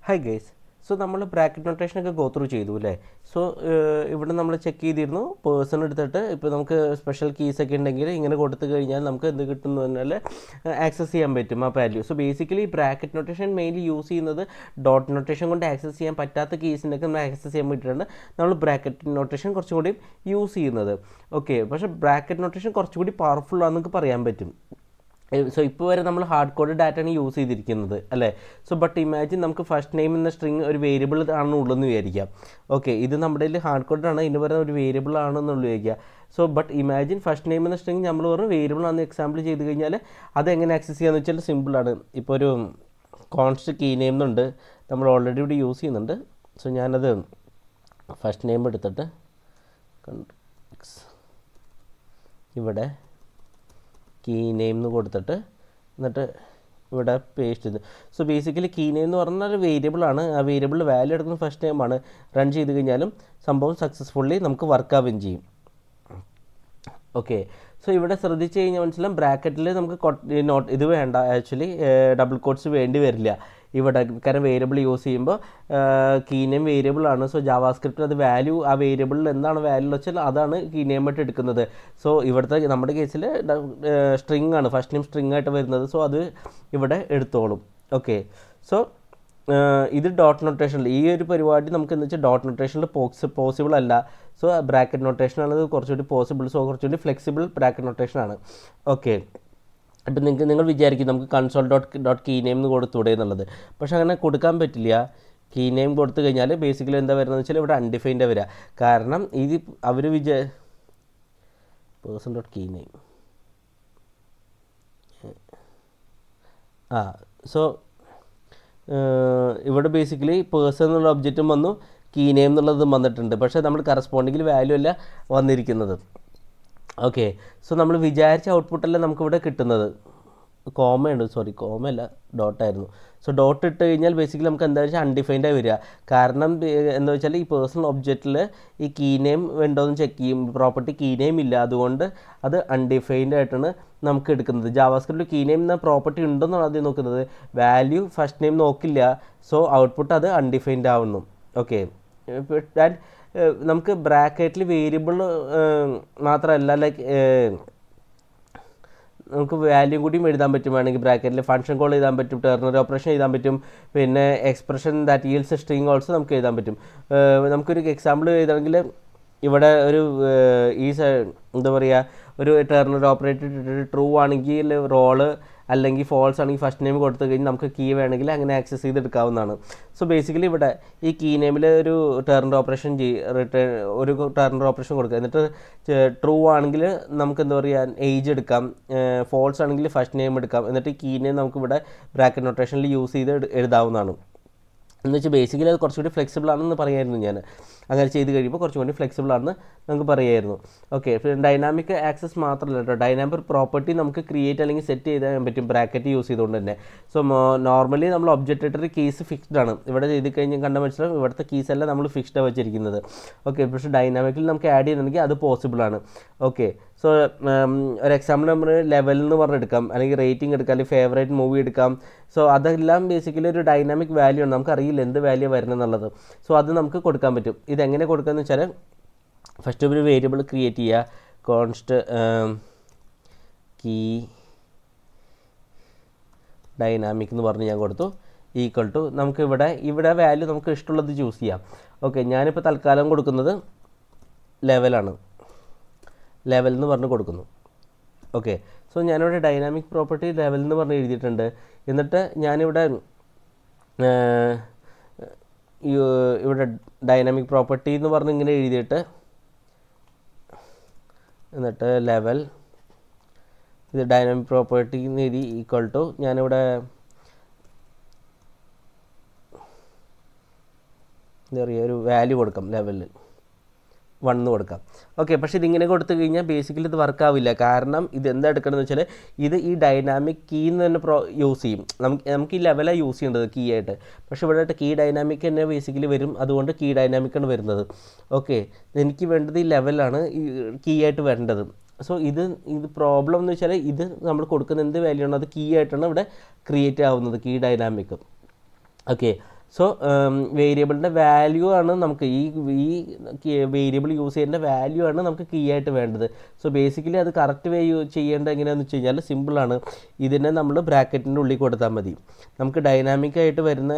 Hi guys. So നമ്മൾ bracket നൊട്ടേഷനൊക്കെ go through ചെയ്തു അല്ലേ. സോ ഇവിടെ നമ്മൾ ചെക്ക് ചെയ്തിരുന്നു പേഴ്സൺ എടുത്തിട്ട് ഇപ്പോൾ നമുക്ക് സ്പെഷ്യൽ കീസ് ഒക്കെ ഉണ്ടെങ്കിൽ ഇങ്ങനെ കൊടുത്തു കഴിഞ്ഞാൽ നമുക്ക് എന്ത് കിട്ടുന്നു പറഞ്ഞാൽ ആക്സസ് ചെയ്യാൻ പറ്റും ആ value. So basically bracket notation mainly use ചെയ്യുന്നത് ഡോട്ട് നൊട്ടേഷൻ കൊണ്ട് ആക്സസ് ചെയ്യാൻ പറ്റാത്ത കീസിനൊക്കെ നമ്മൾ ആക്സസ് ചെയ്യാൻ വേണ്ടിയിട്ടാണ് നമ്മൾ ബ്രാക്കറ്റ് നൊട്ടേഷൻ കുറച്ചും കൂടി യൂസ് ചെയ്യുന്നത്. ഓക്കെ, പക്ഷേ ബ്രാക്കറ്റ് നൊട്ടേഷൻ കുറച്ചുകൂടി പവർഫുൾ ആണെന്നൊക്കെ പറയാൻ പറ്റും. സോ ഇപ്പോൾ വരെ നമ്മൾ ഹാർഡ് കോഡ് ഡാറ്റയാണ് യൂസ് ചെയ്തിരിക്കുന്നത് അല്ലേ. സോ ബട്ട് ഇമാജിൻ നമുക്ക് ഫസ്റ്റ് നെയിം എന്ന സ്ട്രിങ് ഒരു വേരിയബിൾ ആണ് ഉള്ളതെന്ന് വിചാരിക്കാം. ഓക്കെ, ഇത് നമ്മുടെ ഹാർഡ് കോഡാണ്, ഇതിന് പറയുന്ന ഒരു വേരിയബിൾ ആണെന്നുള്ളത് വിചാരിക്കുക. So but imagine first name എന്ന സ്ട്രിങ് നമ്മൾ പറഞ്ഞ വേരിയബിൾ ആണെന്ന് എക്സാമ്പിൾ ചെയ്ത് കഴിഞ്ഞാൽ അത് എങ്ങനെ ആക്സസ് ചെയ്യാന്ന് വെച്ചാൽ സിമ്പിളാണ്. ഇപ്പോൾ ഒരു കോൺസ്റ്റ് കീ നെയിം എന്നുണ്ട്, നമ്മൾ ഓൾറെഡി ഇവിടെ യൂസ് ചെയ്യുന്നുണ്ട്. സോ ഞാനത് ഫസ്റ്റ് നെയിം എടുത്തിട്ട് ഇവിടെ കീ നെയിം എന്ന് കൊടുത്തിട്ട് എന്നിട്ട് ഇവിടെ പേസ്റ്റ് ചെയ്ത്. സോ ബേസിക്കലി കീ നെയിം എന്ന് പറഞ്ഞാൽ ഒരു വേരിയബിളാണ്. ആ വേരിയബിളിൽ വാല്യൂ എടുക്കുന്ന ഫസ്റ്റ് നെയിമാണ്. റൺ ചെയ്ത് കഴിഞ്ഞാലും സംഭവം സക്സസ്ഫുള്ളി നമുക്ക് വർക്ക് ആവുകയും ചെയ്യും. ഓക്കെ, സോ ഇവിടെ ശ്രദ്ധിച്ച് കഴിഞ്ഞാൽ മനസ്സിലാവും ബ്രാക്കറ്റിൽ നമുക്ക് ഇത് വേണ്ട, ആക്ച്വലി ഡബിൾ കോട്ട്സ് വേണ്ടി വരില്ല ഇവിടെ, കാരണം വേരിയബിൾ യൂസ് ചെയ്യുമ്പോൾ കീ നെയിം വേരിയബിളാണ്. സോ ജാവാസ്ക്രിപ്റ്റിൽ അത് വാല്യൂ ആ വേരിയബിളിൽ എന്താണ് വാല്യൂ വെച്ചാൽ അതാണ് കീ നെയിം ആയിട്ട് എടുക്കുന്നത്. സോ ഇവിടുത്തെ നമ്മുടെ കേസിൽ സ്ട്രിങ് ആണ്, ഫസ്റ്റ് നെയിം സ്ട്രിങ് ആയിട്ട് വരുന്നത്. സോ അത് ഇവിടെ എടുത്തോളും. ഓക്കെ, സോ ഇത് ഡോട്ട് നൊട്ടേഷനിൽ ഈ ഒരു പരിപാടി നമുക്ക് എന്ന് വെച്ചാൽ ഡോട്ട് നൊട്ടേഷനിൽ പോസിബിൾ അല്ല. സോ ബ്രാക്കറ്റ് നൊട്ടേഷനാണ് കുറച്ചുകൂടി പോസിബിൾ. സോ കുറച്ചുകൂടി ഫ്ലെക്സിബിൾ ബ്രാക്കറ്റ് നൊട്ടേഷനാണ്. ഓക്കെ, അപ്പം നിങ്ങൾ വിചാരിക്കും നമുക്ക് കൺസോൾ ഡോട്ട് കീ നെയിം എന്ന് കൊടുത്തൂടെ എന്നുള്ളത്. പക്ഷെ അങ്ങനെ കൊടുക്കാൻ പറ്റില്ല. കീ നെയിം കൊടുത്തു കഴിഞ്ഞാൽ ബേസിക്കലി എന്താ വരുന്നത് വെച്ചാൽ ഇവിടെ അൺഡിഫൈൻഡ് വരിക. കാരണം ഇത് അവർ person dot key name so ഇവിടെ ബേസിക്കലി പേഴ്സൺ എന്നുള്ള ഒബ്ജക്റ്റും വന്നു, കീ നെയിം എന്നുള്ളതും വന്നിട്ടുണ്ട്. പക്ഷേ നമ്മൾ കറസ്പോണ്ടിങ്ങിൽ വാല്യൂ അല്ല വന്നിരിക്കുന്നത്. ഓക്കെ, സോ നമ്മൾ വിചാരിച്ച ഔട്ട്പുട്ടല്ല നമുക്കിവിടെ കിട്ടുന്നത്. കോമയല്ല, ഡോട്ടായിരുന്നു. സോ ഡോട്ട് ഇട്ട് കഴിഞ്ഞാൽ ബേസിക്കലി നമുക്ക് എന്താ വെച്ചാൽ അൺഡിഫൈൻഡായി വരിക. കാരണം എന്താ വെച്ചാൽ ഈ പേഴ്സണൽ ഒബ്ജക്റ്റിൽ ഈ കീ നെയിം ഉണ്ടോയെന്ന് ചെക്ക് ചെയ്യും, പ്രോപ്പർട്ടി കീ നെയിം ഇല്ല, അതുകൊണ്ട് അത് അൺഡിഫൈൻഡ് ആയിട്ടാണ് നമുക്ക് എടുക്കുന്നത്. ജാവാസ്ക്രിപ്റ്റിൽ കീ നെയിം എന്ന പ്രോപ്പർട്ടി ഉണ്ടെന്നാണ് ആദ്യം നോക്കുന്നത്, വാല്യൂ ഫസ്റ്റ് നെയിം നോക്കില്ല. സോ ഔട്ട്പുട്ട് അത് അൺഡിഫൈൻഡ് ആവുന്നു. ഓക്കെ, ആൻഡ് നമുക്ക് ബ്രാക്കറ്റിൽ വേരിയബിൾ മാത്രമല്ല, ലൈക്ക് നമുക്ക് വാല്യൂ കൂടിയും എഴുതാൻ പറ്റും. വേണമെങ്കിൽ ബ്രാക്കറ്റിൽ ഫംഗ്ഷൻ കോൾ എഴുതാൻ പറ്റും, ടെർണറി ഓപ്പറേഷൻ എഴുതാൻ പറ്റും, പിന്നെ എക്സ്പ്രഷൻ ദാറ്റ് ഈൽസ് സ്ട്രിങ് ഓൾസോ നമുക്ക് എഴുതാൻ പറ്റും. നമുക്കൊരു എക്സാമ്പിൾ എഴുതണമെങ്കിൽ ഇവിടെ ഒരു എന്താ പറയുക, ഒരു ടെർണറി ഓപ്പറേറ്റർ ട്രൂ ആണെങ്കിൽ റോള്, അല്ലെങ്കിൽ ഫോൾസ് ആണെങ്കിൽ ഫസ്റ്റ് നെയിം കൊടുത്തു കഴിഞ്ഞാൽ നമുക്ക് കീ വേണമെങ്കിൽ അങ്ങനെ ആക്സസ് ചെയ്തെടുക്കാവുന്നതാണ്. സോ ബേസിക്കലി ഇവിടെ ഈ കീ നെയിമിൽ ഒരു ടെർണറി ഓപ്പറേഷൻ കൊടുക്കുക. എന്നിട്ട് ട്രൂ ആണെങ്കിൽ നമുക്ക് എന്താ പറയുക ഏജ് എടുക്കാം, ഫോൾസ് ആണെങ്കിൽ ഫസ്റ്റ് നെയിം എടുക്കാം. എന്നിട്ട് ഈ കീ നെയിം നമുക്കിവിടെ ബ്രാക്കറ്റ് നൊട്ടേഷനിൽ യൂസ് ചെയ്ത് എഴുതാവുന്നതാണ്. എന്ന് വെച്ചാൽ ബേസിക്കലി അത് കുറച്ചുകൂടി ഫ്ലെക്സിബിൾ ആണെന്ന് പറയായിരുന്നു ഞാൻ. അങ്ങനെ ചെയ്ത് കഴിയുമ്പോൾ കുറച്ചുകൂടി ഫ്ലെക്സിബിൾ ആണെന്ന് നമുക്ക് പറയായിരുന്നു. ഓക്കെ, പിന്നെ ഡൈനാമിക് ആക്സസ് മാത്രമല്ല കേട്ടോ, ഡൈനാമിക് പ്രോപ്പർട്ടി നമുക്ക് ക്രിയേറ്റ് അല്ലെങ്കിൽ സെറ്റ് ചെയ്യാൻ പറ്റും ബ്രാക്കറ്റ് യൂസ് ചെയ്തുകൊണ്ട് തന്നെ. സോ നോർമലി നമ്മൾ ഒബ്ജക്റ്റ് കീസ് ഫിക്സ്ഡ് ആണ്. ഇവിടെ ചെയ്ത് കഴിഞ്ഞാൽ കണ്ട മനസ്സിലാവും ഇവിടുത്തെ കീസ് എല്ലാം നമ്മൾ ഫിക്സ്ഡാണ് വെച്ചിരിക്കുന്നത്. ഓക്കെ, പക്ഷേ ഡൈനാമിക്കിൽ നമുക്ക് ആഡ് ചെയ്യുന്നുണ്ടെങ്കിൽ അത് പോസിബിളാണ്. ഓക്കെ, സോ ഒരു എക്സാമ്പിൾ നമ്മൾ ലെവൽ എന്ന് പറഞ്ഞെടുക്കാം, അല്ലെങ്കിൽ റേറ്റിംഗ് എടുക്കാം, അല്ലെങ്കിൽ ഫേവറേറ്റ് മൂവി എടുക്കാം. സോ അതെല്ലാം ബേസിക്കലി ഒരു ഡൈനാമിക് വാല്യൂ ആണ്, നമുക്കറിയില്ല എന്ത് വാല്യൂ വരുന്നത് എന്നുള്ളത്. സോ അത് നമുക്ക് കൊടുക്കാൻ പറ്റും. ഇതെങ്ങനെ കൊടുക്കുകയെന്ന് വെച്ചാൽ ഫസ്റ്റ് ഒരു വേരിയബിൾ ക്രിയേറ്റ് ചെയ്യുക, കോൺസ്റ്റ് കീ ഡൈനാമിക് എന്ന് പറഞ്ഞ് ഞാൻ കൊടുത്തു, ഈക്വൽ ടു നമുക്ക് ഇവിടെ വാല്യൂ നമുക്ക് ഇഷ്ടമുള്ളത് ചൂസ് ചെയ്യാം. ഓക്കെ, ഞാനിപ്പോൾ തൽക്കാലം കൊടുക്കുന്നത് ലെവലാണ്, ലെവൽ എന്ന് പറഞ്ഞ് കൊടുക്കുന്നു. ഓക്കെ, സോ ഞാനിവിടെ ഡൈനാമിക് പ്രോപ്പർട്ടി ലെവൽ എന്ന് പറഞ്ഞ് എഴുതിയിട്ടുണ്ട്. എന്നിട്ട് ഞാനിവിടെ ഇവിടെ ഡൈനാമിക് പ്രോപ്പർട്ടി എന്ന് പറഞ്ഞ് ഇങ്ങനെ എഴുതിയിട്ട് എന്നിട്ട് ലെവൽ ഇത് ഡൈനാമിക് പ്രോപ്പർട്ടി എന്ന് എഴുതി ഈക്വൽ ടു ഞാനിവിടെ എന്താ പറയുക ഒരു വാല്യൂ കൊടുക്കാം, ലെവലിൽ 1 കൊടുക്കാം. ഓക്കെ, പക്ഷേ ഇതിങ്ങനെ കൊടുത്തു കഴിഞ്ഞാൽ ബേസിക്കലി ഇത് വർക്കാവില്ല. കാരണം ഇത് എന്താ എടുക്കണമെന്ന് വെച്ചാൽ ഇത് ഈ ഡൈനാമിക് കീ എന്ന് തന്നെ യൂസ് ചെയ്യും. നമുക്ക് ഈ ലെവലാണ് യൂസ് ചെയ്യേണ്ടത് കീ ആയിട്ട്. പക്ഷേ ഇവിടെ കീ ഡൈനാമിക് തന്നെ ബേസിക്കലി വരും, അതുകൊണ്ട് കീ ഡൈനാമിക്കാണ് വരുന്നത്. ഓക്കെ, എനിക്ക് വേണ്ടത് ഈ ലെവലാണ് ഈ കീ ആയിട്ട് വരേണ്ടത്. സോ ഇത് പ്രോബ്ലം എന്ന് വെച്ചാൽ ഇത് നമ്മൾ കൊടുക്കുന്ന എന്ത് വാല്യൂ ആണോ അത് കീ ആയിട്ടാണ് ഇവിടെ ക്രിയേറ്റ് ആവുന്നത്, കീ ഡൈനാമിക്. ഓക്കെ, സോ വേരിയബിളിൻ്റെ വാല്യൂ ആണ് നമുക്ക് ഈ വേരിയബിൾ യൂസ് ചെയ്യേണ്ട വാല്യൂ ആണ് നമുക്ക് കീ ആയിട്ട് വേണ്ടത്. സോ ബേസിക്കലി അത് കറക്റ്റ് വേ ചെയ്യേണ്ടത് എങ്ങനെയാണെന്ന് വെച്ച് കഴിഞ്ഞാൽ സിമ്പിളാണ്. ഇതിനെ നമ്മൾ ബ്രാക്കറ്റിൻ്റെ ഉള്ളിൽ കൊടുത്താൽ മതി. നമുക്ക് ഡൈനാമിക്കായിട്ട് വരുന്ന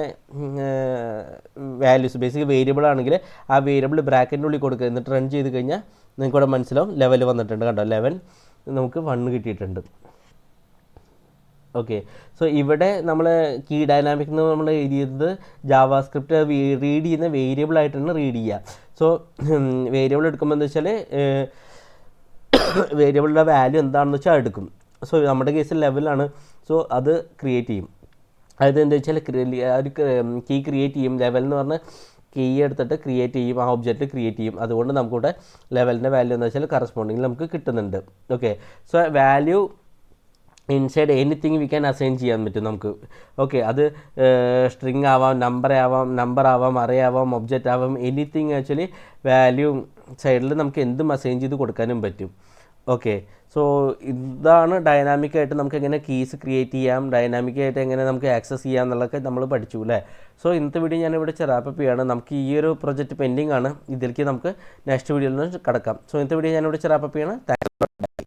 വാല്യൂസ് ബേസിക്കലി വേരിയബിൾ ആണെങ്കിൽ ആ വേരിയബിൾ ബ്രാക്കറ്റിൻ്റെ ഉള്ളിൽ കൊടുക്കുക. എന്നിട്ട് റൺ ചെയ്ത് കഴിഞ്ഞാൽ നിങ്ങൾക്കിവിടെ മനസ്സിലാവും ലെവൽ വന്നിട്ടുണ്ട്. കണ്ടോ 11 നമുക്ക് 1 കിട്ടിയിട്ടുണ്ട്. ഓക്കെ, സോ ഇവിടെ നമ്മൾ കീ ഡൈനാമിക് എന്ന് നമ്മൾ എഴുതിയത് ജാവാസ്ക്രിപ്റ്റ് റീഡ് ചെയ്യുന്ന വേരിയബിൾ ആയിട്ടാണ് റീഡ് ചെയ്യുക. സോ വേരിയബിൾ എടുക്കുമ്പോൾ എന്താ വെച്ചാൽ വേരിയബിളിൻ്റെ വാല്യൂ എന്താണെന്ന് വെച്ചാൽ എടുക്കും. സോ നമ്മുടെ കേസിൽ ലെവലാണ്. സോ അത് ക്രിയേറ്റ് ചെയ്യും. അതായത് എന്താ വെച്ചാൽ ഒരു കീ ക്രിയേറ്റ് ചെയ്യും. ലെവൽ എന്ന് പറഞ്ഞാൽ കീ എടുത്തിട്ട് ക്രിയേറ്റ് ചെയ്യും, ആ ഒബ്ജക്റ്റ് ക്രിയേറ്റ് ചെയ്യും. അതുകൊണ്ട് നമുക്കിവിടെ ലെവലിൻ്റെ വാല്യൂ എന്ന് വെച്ചാൽ കറസ്പോണ്ടിങ് നമുക്ക് കിട്ടുന്നുണ്ട്. Okay, so value inside anything we can assign ചെയ്യാൻ പറ്റും നമുക്ക്. ഓക്കെ, അത് സ്ട്രിങ് ആവാം, നമ്പർ ആവാം, അറേ ആവാം, ഒബ്ജക്റ്റ് ആവാം, എനിത്തിങ് ആക്ച്വലി വാല്യൂ സൈഡിൽ നമുക്ക് എന്തും അസൈൻ ചെയ്ത് കൊടുക്കാനും പറ്റും. ഓക്കെ, സോ ഇതാണ് ഡൈനാമിക്കായിട്ട് നമുക്ക് എങ്ങനെ കീസ് ക്രിയേറ്റ് ചെയ്യാം, ഡൈനാമിക്കായിട്ട് എങ്ങനെ നമുക്ക് ആക്സസ് ചെയ്യാം എന്നുള്ളതൊക്കെ നമ്മൾ പഠിച്ചു അല്ലേ. സോ ഇന്നത്തെ വീഡിയോ ഞാനിവിടെ റാപ്പപ്പ് ചെയ്യാണ്. നമുക്ക് ഈ ഒരു പ്രൊജക്റ്റ് പെൻഡിങ് ആണ്. ഇതിലേക്ക് നമുക്ക് നെക്സ്റ്റ് വീഡിയോയിൽ നിന്ന് കിടക്കാം. സോ ഇന്നത്തെ വീഡിയോ ഞാനിവിടെ റാപ്പപ്പ് ചെയ്യാണ്. Thank you.